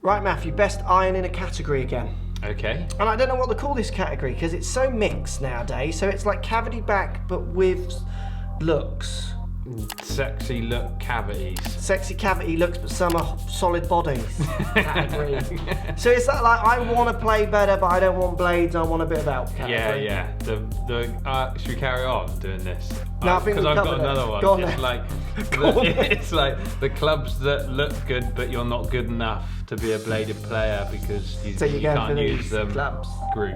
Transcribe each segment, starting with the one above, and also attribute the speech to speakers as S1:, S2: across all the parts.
S1: Right, Matthew, best iron in a category again.
S2: Okay.
S1: And I don't know what to call this category because it's so mixed nowadays. So it's like cavity back, but with looks.
S2: Sexy look cavities.
S1: Sexy cavity looks, but some are solid bodies category. So it's that like, I want to play better, but I don't want blades, I want a bit of out category.
S2: Yeah. Should we carry on doing this?
S1: No, I think
S2: because
S1: we've
S2: I've
S1: covered
S2: got another one.
S1: Go on
S2: It's
S1: then.
S2: like it's like the clubs that look good, but you're not good enough to be a bladed player because you can't use them.
S1: Clubs.
S2: Group.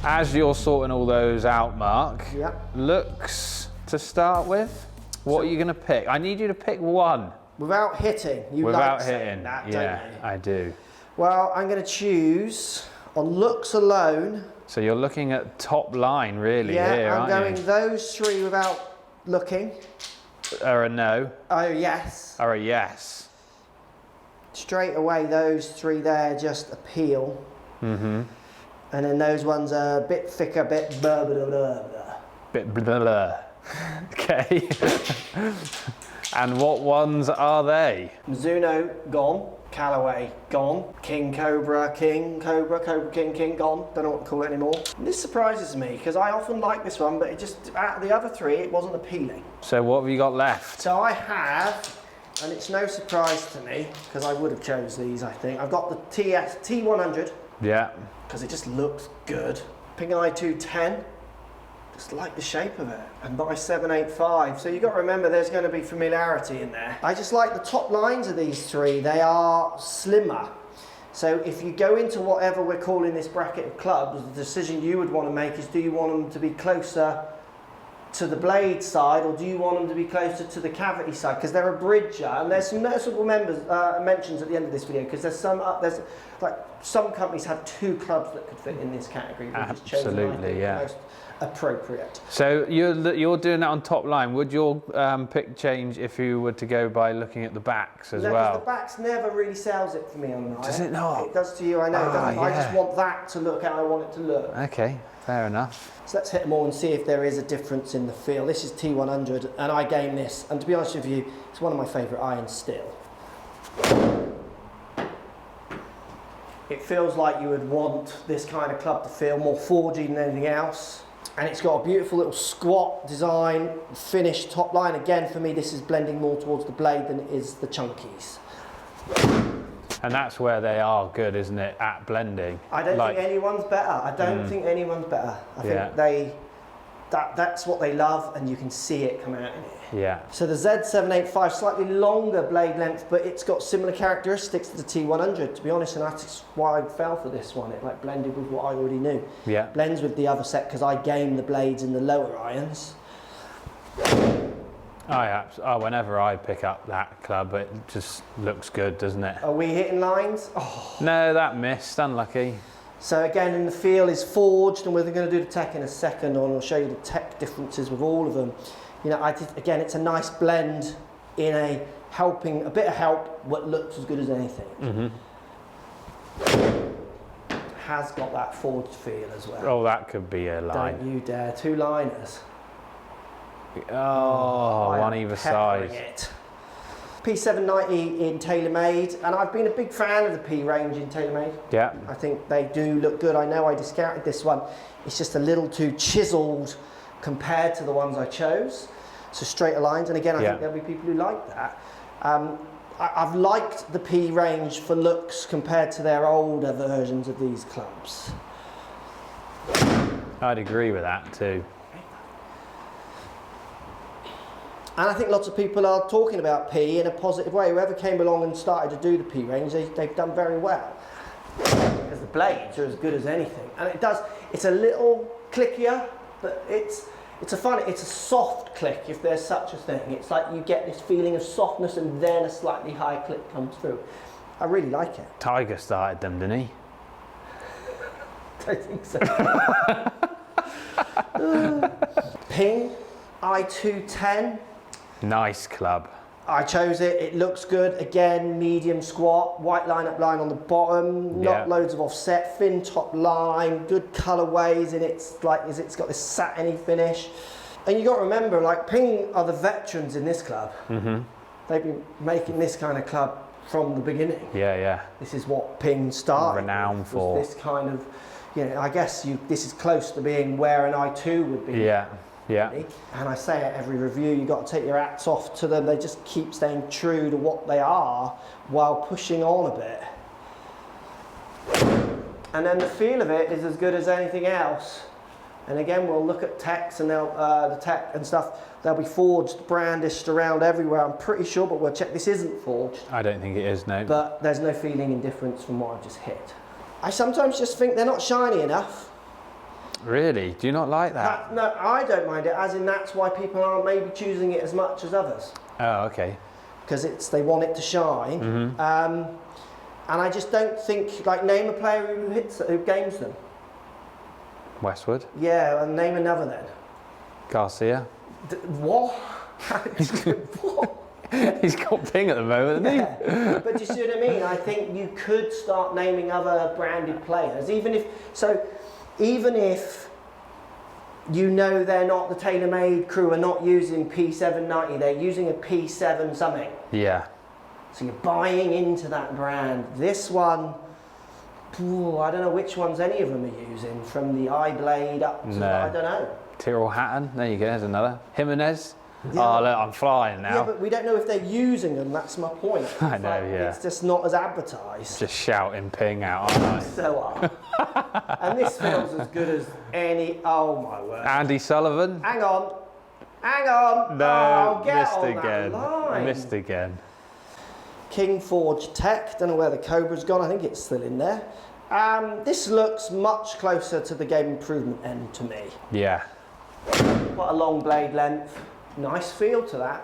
S3: As you're sorting all those out, Mark,
S1: Yep.
S3: looks to start with. What are you going to pick? I need you to pick one.
S1: Without hitting. You
S3: Without
S1: like saying
S3: hitting.
S1: that,
S3: Yeah,
S1: don't you?
S3: I do.
S1: Well, I'm going to choose on looks alone.
S3: So you're looking at top line really
S1: Yeah,
S3: here,
S1: I'm
S3: aren't
S1: going
S3: you?
S1: those three without looking.
S3: Or a no,
S1: Oh, yes.
S3: or a yes.
S1: Straight away, those three there just appeal.
S3: Mm-hmm.
S1: And then those ones are a bit thicker, bit blah, blah, blah, blah.
S3: Bit blah, blah. Okay. And what ones are they?
S1: Mizuno, gone. Callaway, gone. King Cobra, Cobra King, gone. Don't know what to call it anymore. And this surprises me because I often like this one, but it just, out of the other three, it wasn't appealing.
S3: So what have you got left?
S1: So I have, and it's no surprise to me because I would have chose these, I think. I've got the T100
S3: Yeah.
S1: because it just looks good. Ping Eye 210. Just like the shape of it, and by 785. So you've got to remember there's going to be familiarity in there. I just like the top lines of these three. They are slimmer. So if you go into whatever we're calling this bracket of clubs, the decision you would want to make is, do you want them to be closer to the blade side, or do you want them to be closer to the cavity side? Because they're a bridger, and there's some noticeable mentions at the end of this video, because there's like some companies have two clubs that could fit in this category.
S3: Absolutely, yeah.
S1: The most appropriate.
S3: So you're doing that on top line. Would your pick change if you were to go by looking at the backs as
S1: No, 'cause
S3: well?
S1: the backs never really sells it for me on an iron.
S3: Does it not?
S1: It does to you, I know. It doesn't. I just
S3: yeah.
S1: want that to look how I want it to look.
S3: Okay, fair enough.
S1: So let's hit them all and see if there is a difference in the feel. This is T100, and I game this, and to be honest with you, it's one of my favourite irons still. It feels like you would want this kind of club to feel more forgey than anything else. And it's got a beautiful little squat design, finished top line. Again, for me, this is blending more towards the blade than it is the chunkies.
S3: And that's where they are good, isn't it? At blending.
S1: I don't think anyone's better. I don't think anyone's better. I think that's what they love, and you can see it come out in it.
S3: Yeah.
S1: So the Z785, slightly longer blade length, but it's got similar characteristics to the T100, to be honest, and that's why I fell for this one. It like blended with what I already knew.
S3: Yeah.
S1: Blends with the other set because I game the blades in the lower irons.
S3: Whenever I pick up that club, it just looks good, doesn't it?
S1: Are we hitting lines? Oh.
S3: No, that missed. Unlucky.
S1: So again, in the feel is forged, and we're going to do the tech in a second, and I'll show you the tech differences with all of them. You know, again, it's a nice blend in a bit of help, what looks as good as anything.
S3: Mm-hmm.
S1: Has got that forged feel as well.
S3: Oh, that could be a line.
S1: Don't you dare. Two liners.
S3: Oh, one either
S1: Peppering
S3: side.
S1: it. P790 in TaylorMade, and I've been a big fan of the P range in TaylorMade.
S3: Yeah.
S1: I think they do look good. I know I discounted this one. It's just a little too chiseled compared to the ones I chose. So straighter lines, and again, I think there'll be people who like that. I've liked the P range for looks compared to their older versions of these clubs.
S3: I'd agree with that too.
S1: And I think lots of people are talking about P in a positive way. Whoever came along and started to do the P range, they've done very well. Because the blades are as good as anything. And it's a little clickier, but it's a soft click, if there's such a thing. It's like you get this feeling of softness and then a slightly high click comes through. I really like it.
S3: Tiger started them, didn't he?
S1: I think so. Ping I210.
S3: Nice club.
S1: I chose it. It looks good. Again, medium squat, white line up line on the bottom, not loads of offset, thin top line, good colorways, and it's got this satiny finish. And you got to remember, like Ping are the veterans in this club. Mm-hmm. They've been making this kind of club from the beginning.
S3: Yeah.
S1: This is what Ping started.
S3: Renowned
S1: with,
S3: for.
S1: was this kind of, I guess this is close to being where an i2 would be.
S3: Yeah.
S1: And I say at every review, you've got to take your hats off to them. They just keep staying true to what they are while pushing on a bit. And then the feel of it is as good as anything else. And again, we'll look at techs and the tech and stuff. They'll be forged, brandished around everywhere, I'm pretty sure, but we'll check. This isn't forged.
S3: I don't think it is, no.
S1: But there's no feeling in difference from what I've just hit. I sometimes just think they're not shiny enough.
S3: Really? Do you not like that?
S1: No, I don't mind it, as in that's why people aren't maybe choosing it as much as others.
S3: Oh, okay.
S1: Because they want it to shine. And I just don't think, like, name a player who games them.
S3: Westwood?
S1: Yeah, and name another then.
S3: Garcia?
S1: What? What?
S3: He's got Ping at the moment, hasn't he?
S1: But do you see what I mean? I think you could start naming other branded players, even if they're not, the TaylorMade crew are not using P790, they're using a P7 something.
S3: Yeah.
S1: So you're buying into that brand. This one, I don't know which ones any of them are using, from the iBlade up to, I don't know.
S3: Tyrrell Hatton, there you go, there's another. Jimenez.
S1: Yeah.
S3: Oh, look, I'm flying now.
S1: Yeah, but we don't know if they're using them, that's my point.
S3: I know, yeah.
S1: It's just not as advertised.
S3: Just shouting Ping out, aren't I?
S1: So are. And this feels as good as any, oh my word.
S3: Andy Sullivan.
S1: Hang on.
S3: No,
S1: get
S3: missed
S1: on
S3: again.
S1: That line.
S3: Missed again.
S1: King Forge Tech, don't know where the Cobra's gone, I think it's still in there. This looks much closer to the game improvement end to me.
S3: Yeah.
S1: Quite a long blade length, nice feel to that.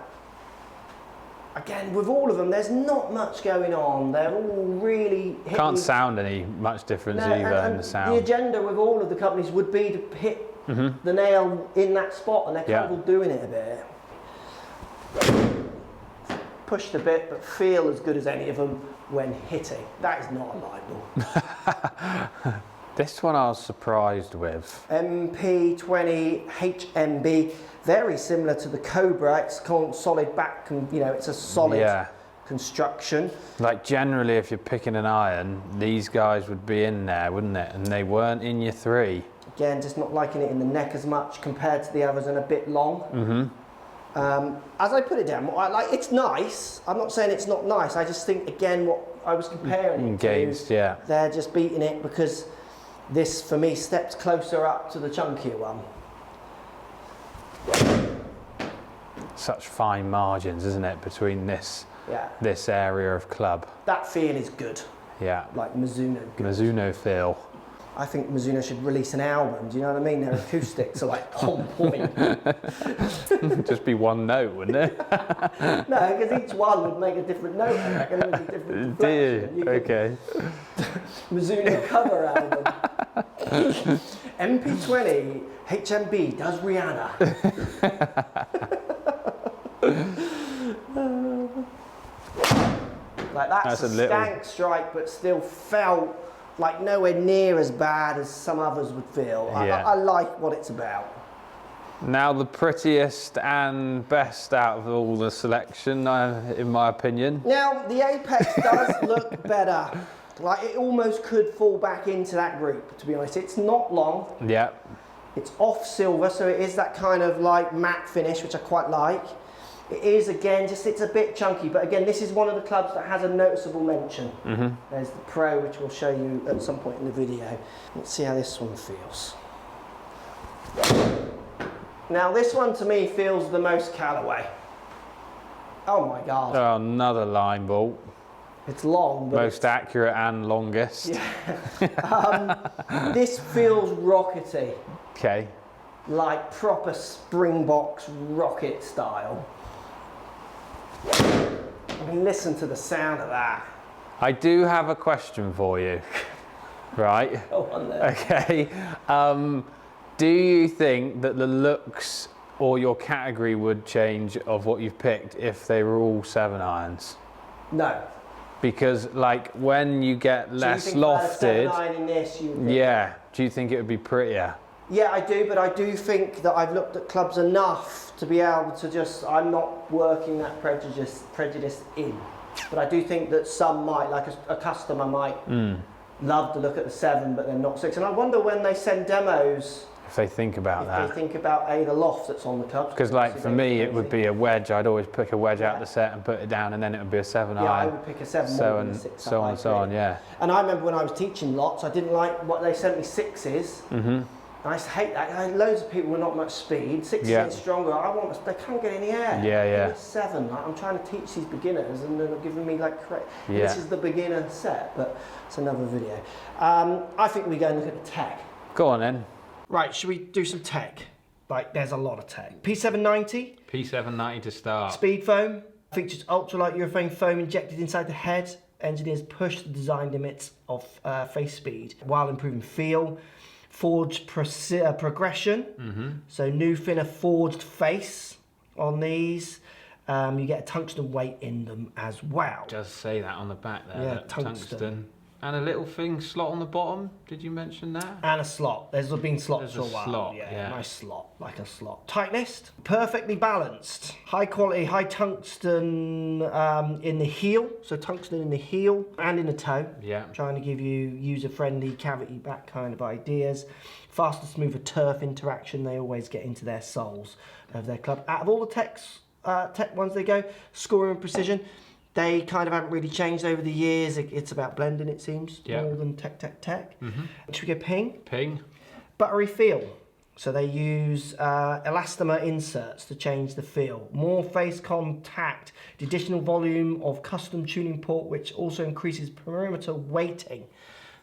S1: Again, with all of them, there's not much going on. They're all really hitting.
S3: Can't sound any much difference either in the sound.
S1: The agenda with all of the companies would be to hit the nail in that spot, and they're kind of all doing it a bit. Pushed a bit, but feel as good as any of them when hitting. That is not a light ball.
S3: This one I was surprised with.
S1: MP20 HMB, very similar to the Cobra. It's called solid back, it's a solid construction.
S3: Like generally, if you're picking an iron, these guys would be in there, wouldn't it? And they weren't in your 3.
S1: Again, just not liking it in the neck as much compared to the others, and a bit long. As I put it down, it's nice. I'm not saying it's not nice. I just think, again, what I was comparing it to, they're just beating it because this, for me, steps closer up to the chunkier one.
S3: Such fine margins, isn't it, between this area of club?
S1: That feel is good.
S3: Yeah.
S1: Like Mizuno. Good.
S3: Mizuno feel.
S1: I think Mizuno should release an album. Do you know what I mean? Their acoustics are like on point.
S3: Just be one note, wouldn't it?
S1: No, because each one would make a different note. I reckon it would be different.
S3: Do you? Okay.
S1: Mizuno cover album. MP20 HMB does Rihanna. Like that's a stank strike, but still felt like nowhere near as bad as some others would feel. I like what it's about.
S3: Now the prettiest and best out of all the selection, in my opinion.
S1: Now the Apex does look better. Like it almost could fall back into that group, to be honest. It's not long.
S3: Yeah.
S1: It's off silver, so it is that kind of like matte finish, which I quite like. It is, again, it's a bit chunky, but again, this is one of the clubs that has a noticeable mention. There's the Pro, which we'll show you at some point in the video. Let's see how this one feels. Now, this one to me feels the most Callaway. Oh my God.
S3: Oh, another line ball.
S1: It's long, but
S3: most accurate and longest.
S1: Yeah. This feels rockety.
S3: Okay.
S1: Like proper Springboks rocket style. I mean, listen to the sound of that.
S3: I do have a question for you. Right?
S1: Go on then.
S3: Okay. Do you think that the looks or your category would change of what you've picked if they were all 7 irons?
S1: No.
S3: Because like when you get less lofted,
S1: 7-iron in this,
S3: do you think it would be prettier?
S1: Yeah, I do, but I do think that I've looked at clubs enough to be able to I'm not working that prejudice in. But I do think that some might, like a customer might love to look at the 7, but then not 6. And I wonder when they send demos,
S3: If they think about that.
S1: they think about the loft that's on the clubs.
S3: Because like for me, it would be a wedge. I'd always pick a wedge out of the set and put it down, and then it would be a 7
S1: Yeah, I
S3: iron.
S1: would pick a 7 more
S3: So
S1: than a
S3: and
S1: 6.
S3: so on and so on, yeah.
S1: And I remember when I was teaching lots, I didn't like what they sent me 6s. I used to hate that. Loads of people with not much speed. 6s
S3: Yeah.
S1: get stronger. They can't get in the air.
S3: Yeah, yeah.
S1: Give me 7. Like, I'm trying to teach these beginners, and they're giving me like correct.
S3: Yeah.
S1: This is the beginner set, but it's another video. I think we go and look at the tech.
S3: Go on then.
S1: Right, should we do some tech? Like, there's a lot of tech. P790.
S2: P790 to start.
S1: Speed foam. Features ultralight urethane foam injected inside the head. Engineers push the design limits of face speed while improving feel. Forged progression. So new thinner forged face on these. You get a tungsten weight in them as well.
S2: Just say that on the back there.
S1: Yeah,
S2: that
S1: tungsten.
S2: And a little thing slot on the bottom. Did you mention that?
S1: And a slot. There's been slots
S2: There's
S1: for a
S2: a
S1: while.
S2: slot,
S1: Yeah,
S2: yeah.
S1: nice slot, like a slot. Tightness, perfectly balanced. High quality, high tungsten in the heel. So tungsten in the heel and in the toe.
S2: Yeah.
S1: Trying to give you user-friendly cavity back kind of ideas. Faster, smoother turf interaction. They always get into their soles of their club. Out of all the tech ones they go, scoring and precision. They kind of haven't really changed over the years. It's about blending, it seems, more than tech. Should we go ping?
S2: Ping.
S1: Buttery feel. So they use elastomer inserts to change the feel. More face contact, the additional volume of custom tuning port, which also increases perimeter weighting.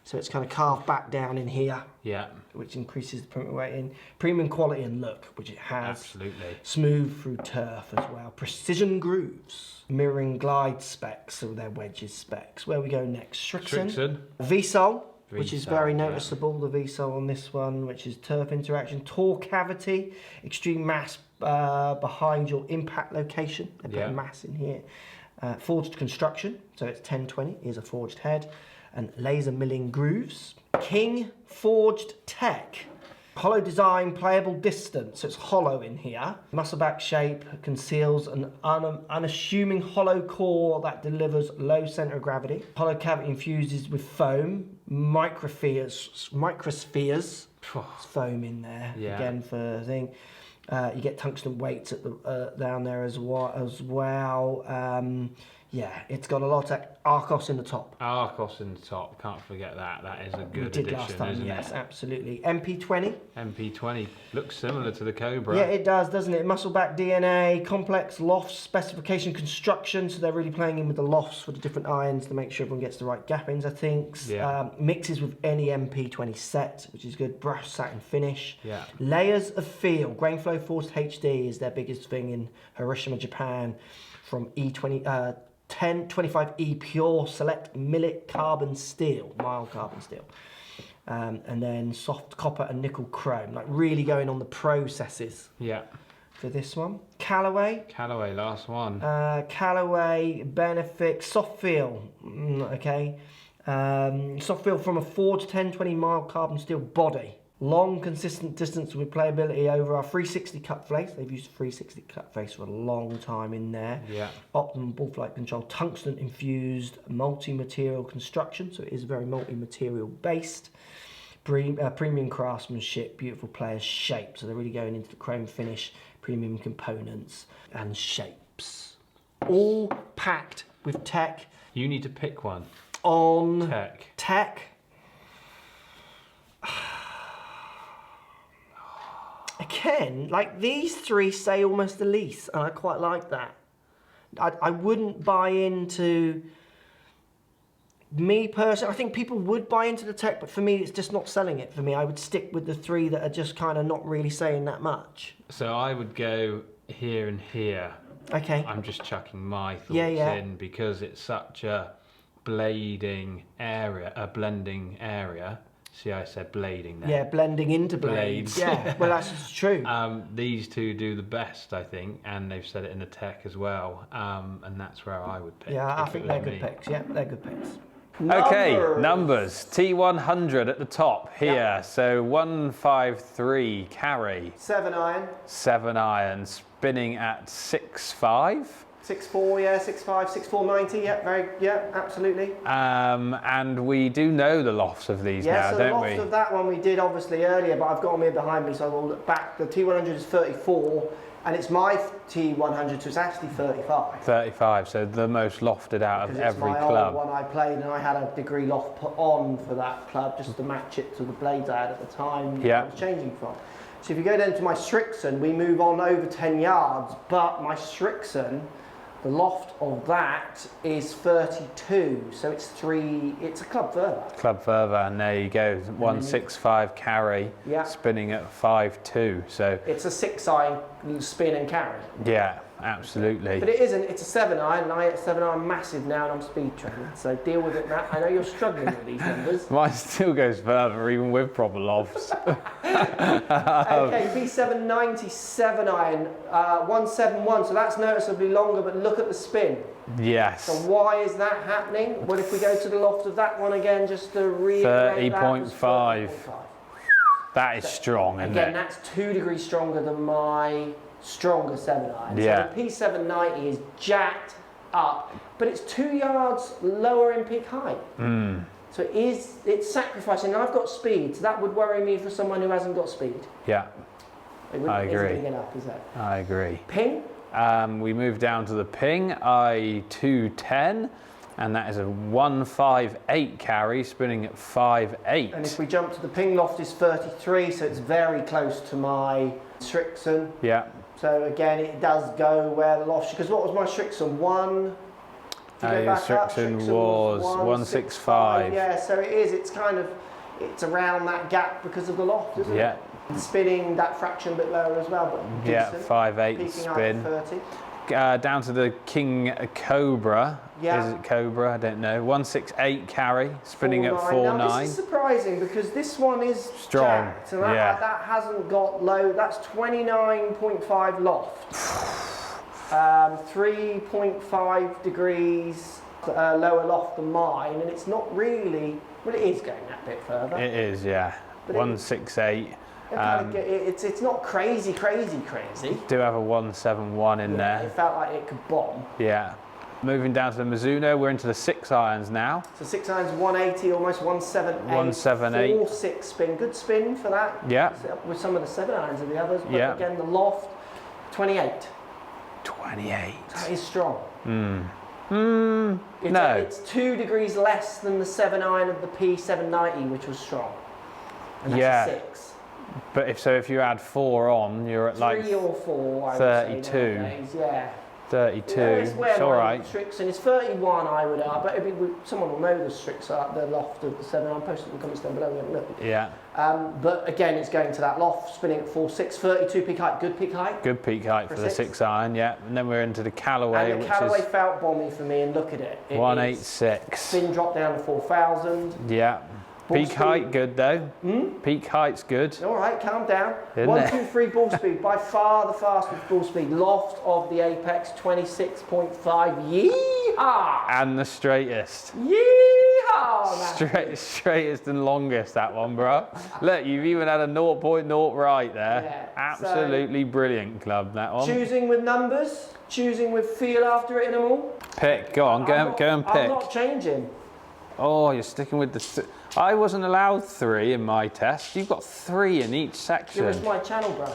S1: So it's kind of carved back down in here,
S2: Yeah.
S1: which increases the perimeter weighting. Premium quality and look, which it has.
S2: Absolutely.
S1: Smooth through turf as well. Precision grooves. Mirroring glide specs, so their wedges specs. Where we go next? Strixon. V-sole, which is very noticeable, the V-sole on this one, which is turf interaction. Torque cavity, extreme mass behind your impact location. They put mass in here. Forged construction, so it's 1020, is a forged head. And laser milling grooves. King forged tech. Hollow design, playable distance, so it's hollow in here. Muscleback shape conceals an unassuming hollow core that delivers low center of gravity. Hollow cavity infuses with foam, microspheres. It's foam in there, again for the thing. You get tungsten weights at the down there as well. Yeah, it's got a lot of Arcos in the top.
S2: Arcos in the top, can't forget that. That is a good
S1: did
S2: addition,
S1: last time,
S2: isn't
S1: yes,
S2: it?
S1: absolutely. MP20.
S2: MP20 looks similar to the Cobra.
S1: Yeah, it does, doesn't it? Muscleback DNA, complex lofts, specification construction. So they're really playing in with the lofts for the different irons to make sure everyone gets the right gappings, I think.
S2: Yeah.
S1: Mixes with any MP20 set, which is good. Brush, satin finish.
S2: Yeah.
S1: Layers of feel. Grain Flow Forged HD is their biggest thing in Hiroshima, Japan. From E20... 1025E pure select millet carbon steel, mild carbon steel, and then soft copper and nickel chrome, like really going on the processes.
S2: Yeah.
S1: For this one, Callaway,
S2: last one.
S1: Callaway Benefix soft feel, okay, soft feel from a forged 1020 mild carbon steel body. Long, consistent distance with playability over our 360 cut face. They've used 360 cut face for a long time in there.
S2: Yeah.
S1: Optimum ball flight control, tungsten infused multi-material construction. So it is very multi-material based. Premium craftsmanship, beautiful players shape. So they're really going into the chrome finish, premium components and shapes. All packed with tech.
S2: You need to pick one.
S1: On tech. Again, like these three say almost the least, and I quite like that. I wouldn't buy into, me personally, I think people would buy into the tech, but for me, it's just not selling it for me. I would stick with the three that are just kind of not really saying that much.
S2: So I would go here and here.
S1: Okay.
S2: I'm just chucking my thoughts in because it's such a blending area. See, I said blading there.
S1: Yeah, blending into blades. Yeah, well, that's just true.
S2: These two do the best, I think, and they've said it in the tech as well, and that's where I would pick.
S1: Yeah, I think they're good picks. Yeah, they're good picks.
S3: Okay, numbers. T100 at the top here. Yep. So 153 carry.
S1: 7 iron.
S3: 7 iron, spinning at 6.5.
S1: 6'4", yeah, 6'5", 6'4", 90, yeah, absolutely.
S3: And we do know the lofts of these
S1: Yeah,
S3: now,
S1: so the
S3: don't
S1: loft
S3: we?
S1: of that one we did obviously earlier, but I've got them here behind me, so I will look back. The T100 is 34, and it's my T100, so it's actually 35.
S3: 35, so the most lofted out of every
S1: It's my
S3: club.
S1: old one I played, and I had a degree loft put on for that club just to match it to the blades I had at the time I was changing from. So if you go down to my Strixon, we move on over 10 yards, but my Strixon, the loft of that is 32, so it's a club further.
S3: Club further, and there you go, 165 carry, spinning at 5'2", so...
S1: It's a 6-iron spin and carry.
S3: Yeah, absolutely.
S1: But it isn't, it's a 7-iron, and I hit 7-iron massive now, and I'm speed training, so deal with it, Matt. I know you're struggling with these numbers.
S3: Mine still goes further, even with proper lofts.
S1: Okay, B790 7-iron, 171, so that's noticeably longer, but look at the spin.
S3: Yes.
S1: So why is that happening? Well, if we go to the loft of that one again, just to reiterate
S3: 30.5. That is strong, isn't it?
S1: Again, that's 2 degrees stronger than my stronger 7-iron.
S3: Yeah.
S1: So the P790 is jacked up, but it's 2 yards lower in peak height. So it's sacrificing. And I've got speed, so that would worry me for someone who hasn't got speed.
S3: Yeah, I agree.
S1: Isn't big enough, is it?
S3: I agree.
S1: Ping?
S3: We move down to the Ping I210, and that is a 158 carry, spinning at 5'8".
S1: And if we jump to the Ping loft is 33, so it's very close to my Strixon.
S3: Yeah.
S1: So again, it does go where the loft, because what was my Strixon?
S3: Your Strixon was 165.
S1: Yeah, so it is, it's around that gap because of the loft, isn't it?
S3: Yeah.
S1: Spinning that fraction a bit lower as well, but
S3: Yeah,
S1: decent.
S3: 5'8"
S1: Peaking
S3: spin.
S1: out to 30.
S3: Down to the King Cobra.
S1: Yeah.
S3: Is it Cobra? I don't know. 168 carry, spinning at
S1: 4.9. Now,
S3: 4'9".
S1: this is surprising because this one is
S3: Strong.
S1: jacked, and that hasn't got low. That's 29.5 loft. 3.5 degrees lower loft than mine, and it's not really. Well, it is going that bit further.
S3: It is, yeah.
S1: But
S3: 168.
S1: It's not crazy.
S3: Do have a 171 in there.
S1: It felt like it could bomb.
S3: Yeah. Moving down to the Mizuno, we're into the 6-irons now.
S1: So 6 irons, 180, almost 178.
S3: 178.
S1: 4-6 spin, good spin for that.
S3: Yeah.
S1: With some of the 7 irons of the others, but
S3: Yeah.
S1: again the loft, 28.
S3: 28.
S1: That is strong.
S3: No.
S1: It's 2 degrees less than the 7-iron of the P790, which was strong. And that's a 6.
S3: But if you add 4 on, you're at
S1: 3 or 4, I
S3: 32.
S1: would say nowadays, yeah.
S3: 32.
S1: Yeah, it's
S3: all right.
S1: Strixon is 31, I would argue, but someone will know the Strixon, the loft of the 7-iron. Post it in the comments down below. We haven't looked.
S3: Yeah.
S1: But again, it's going to that loft, spinning at 4.6, 32 peak height, good peak height.
S3: Good peak height for the 6-iron, yeah. And then we're into the Callaway,
S1: And the
S3: which
S1: Callaway
S3: is
S1: felt bomby for me, and look at it.
S3: 186.
S1: Spin drop down to 4,000.
S3: Yeah.
S1: Ball
S3: Peak
S1: speed.
S3: height good though. Peak height's good.
S1: All right, calm down.
S3: Isn't
S1: 1,
S3: it?
S1: 2, 3 ball speed, by far the fastest ball speed. Loft of the Apex, 26.5. Yeehaw!
S3: And the straightest.
S1: Yeehaw!
S3: Straightest and longest, that one, bro. Look, you've even had a 0.0 right there.
S1: Yeah,
S3: Absolutely brilliant club, that one.
S1: Choosing with numbers, choosing with feel after hitting them all.
S3: Pick, go on, go and pick.
S1: I'm not changing.
S3: Oh, you're sticking with the... I wasn't allowed 3 in my test. You've got 3 in each section.
S1: It was my channel, bro.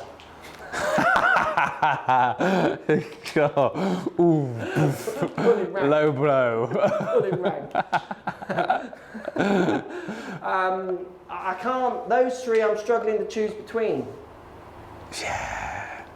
S3: God. Ooh.
S1: Pulling rank.
S3: Low blow.
S1: Pulling rank. I can't, those 3 I'm struggling to choose between.
S3: Yeah.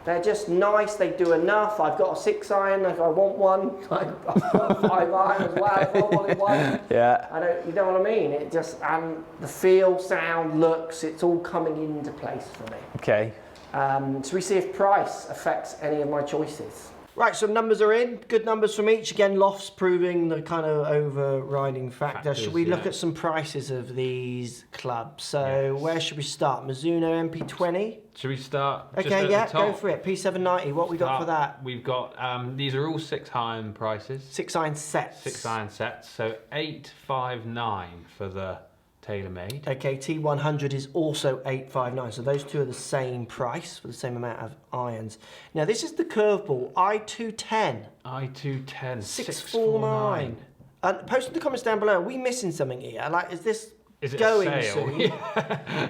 S1: They're just nice, they do enough. I've got a 6-iron if I want one. I've got a 5-iron as well if I wanted one.
S3: Yeah.
S1: You know what I mean? It just, and the feel, sound, looks, it's all coming into place for me.
S3: Okay.
S1: So we see if price affects any of my choices. Right, so numbers are in. Good numbers from each. Again, lofts proving the kind of overriding factor. Should we look at some prices of these clubs? So where should we start? Mizuno MP20.
S2: Should we start?
S1: Okay, yeah, go for it. P790. What we got for that?
S2: We've got these are all 6-iron prices.
S1: 6-iron sets.
S2: 6-iron sets. So 859 for the tailor-made.
S1: Okay, T100 is also 859, so those two are the same price for the same amount of irons. Now this is the curveball, I210.
S2: I210,
S1: 649. And post in the comments down below, are we missing something here? Like, is this
S2: Is it
S1: going
S2: a sale?
S1: soon?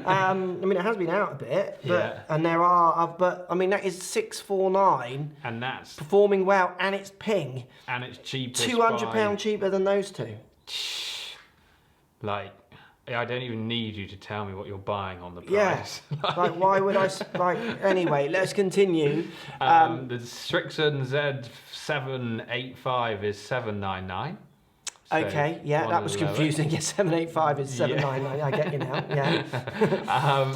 S1: I mean, it has been out a bit, but, and there are, but I mean, that is 649.
S2: And that's
S1: Performing well, and it's ping.
S2: and it's cheapest
S1: £200 cheaper than those two.
S2: Like, I don't even need you to tell me what you're buying on the price.
S1: Yeah. Like, why would I? Right. Anyway, let's continue.
S2: The Strixon Z785 is 799. So
S1: Okay, yeah, that was
S2: lower.
S1: confusing. Yeah, 785 is 799. I get you now. Yeah.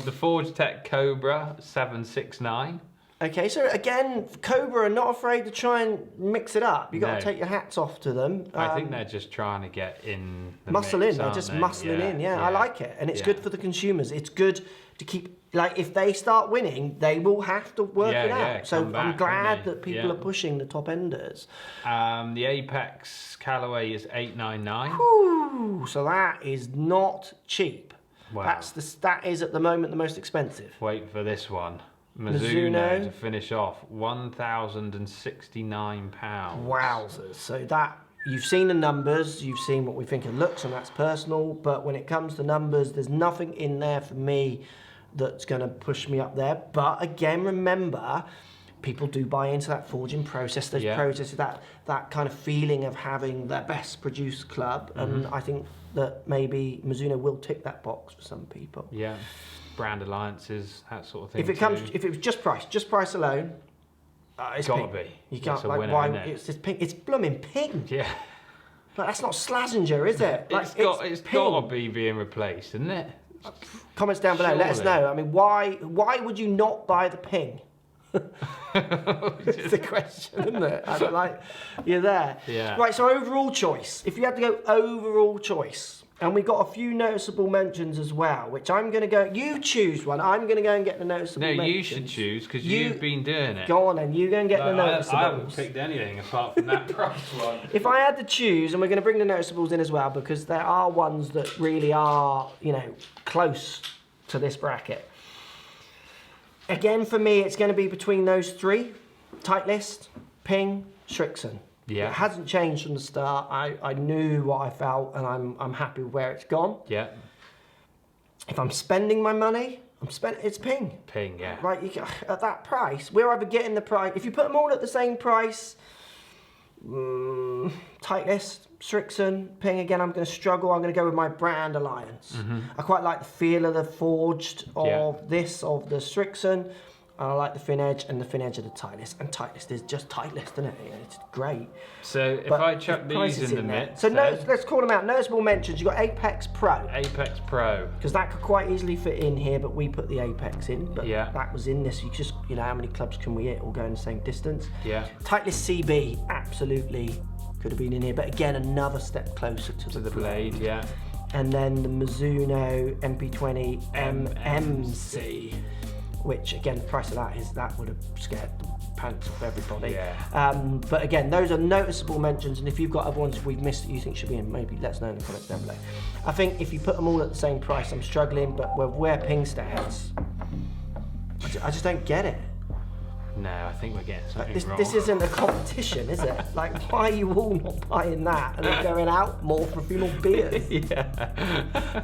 S2: The Forge Tech Cobra 769.
S1: Okay, so again, Cobra are not afraid to try and mix it up. You got
S2: No.
S1: to take your hats off to them.
S2: I think they're just trying to get in the
S1: muscle
S2: mix,
S1: in. They're
S2: aren't
S1: just
S2: they?
S1: muscling in. Yeah, I like it, and it's good for the consumers. It's good to keep. Like, if they start winning, they will have to work it out.
S2: Yeah,
S1: So
S2: come back,
S1: I'm glad
S2: won't they?
S1: that people are pushing the top enders.
S2: The Apex Callaway is 899.
S1: Ooh, so that is not cheap.
S2: Wow.
S1: That is at the moment the most expensive.
S2: Wait for this one.
S1: Mizuno.
S2: Mizuno to finish off, £1,069.
S1: Wowzers. So that, you've seen the numbers, you've seen what we think it looks, and that's personal, but when it comes to numbers, there's nothing in there for me that's going to push me up there. But again, remember, people do buy into that forging process, those processes, that kind of feeling of having the best produced club, and I think that maybe Mizuno will tick that box for some people.
S2: Yeah. Brand alliances, that sort of thing.
S1: If it was just price alone, it's
S2: gotta
S1: pink.
S2: be.
S1: You can't
S2: It's a
S1: like
S2: winner,
S1: why
S2: isn't it?
S1: it's just pink. It's blooming pink.
S2: Yeah.
S1: Like, that's not Slazenger, is it? Like,
S2: It's
S1: pink.
S2: got to be being replaced, isn't it?
S1: Comments down below. Let us
S2: Surely.
S1: know. I mean, why would you not buy the ping? It's the question, isn't it? I don't like, you're there.
S2: Yeah.
S1: Right. So overall choice. If you had to go overall choice. And we got a few noticeable mentions as well, which I'm going to go. You choose one. I'm going to go and get the noticeable mentions.
S2: No, you should choose because you've been doing it.
S1: Go on then. You go and get the noticeables.
S2: I haven't picked anything apart from that price one.
S1: If I had to choose, and we're going to bring the noticeables in as well, because there are ones that really are, close to this bracket. Again, for me, it's going to be between those three: Titleist, Ping, Strixon.
S2: Yeah.
S1: It hasn't changed from the start. I knew what I felt, and I'm happy with where it's gone.
S2: Yeah.
S1: If I'm spending my money, it's Ping.
S2: Ping, yeah.
S1: Right, at that price, we're either getting the price. If you put them all at the same price, Titleist, Strixon, Ping, again, I'm going to struggle. I'm going to go with my brand alliance. I quite like the feel of the forged of the Strixon. I like the fin edge and the fin edge of the Titleist. And Titleist is just Titleist, isn't it? It's great.
S2: So if
S1: But
S2: I chuck
S1: price
S2: these
S1: is
S2: in the
S1: there.
S2: mix,
S1: So
S2: then,
S1: let's call them out. Noticeable mentions. You've got Apex Pro.
S2: Apex Pro.
S1: Because that could quite easily fit in here, but we put the Apex in. But
S2: Yeah.
S1: that was in this. You just, how many clubs can we hit all go in the same distance?
S2: Yeah.
S1: Titleist CB, absolutely could have been in here. But again, another step closer to the
S2: Blade, yeah.
S1: And then the Mizuno MP20 MMC. Which again, the price of that would have scared the pants off everybody.
S2: Yeah.
S1: But again, those are noticeable mentions, and if you've got other ones we've missed that you think should be in, maybe let us know in the comments down below. I think if you put them all at the same price, I'm struggling, but where Ping stands, I just don't get it.
S2: No, I think we're getting something wrong.
S1: This isn't a competition, is it? Like, why are you all not buying that and then going out more for a few more beers?
S2: Yeah.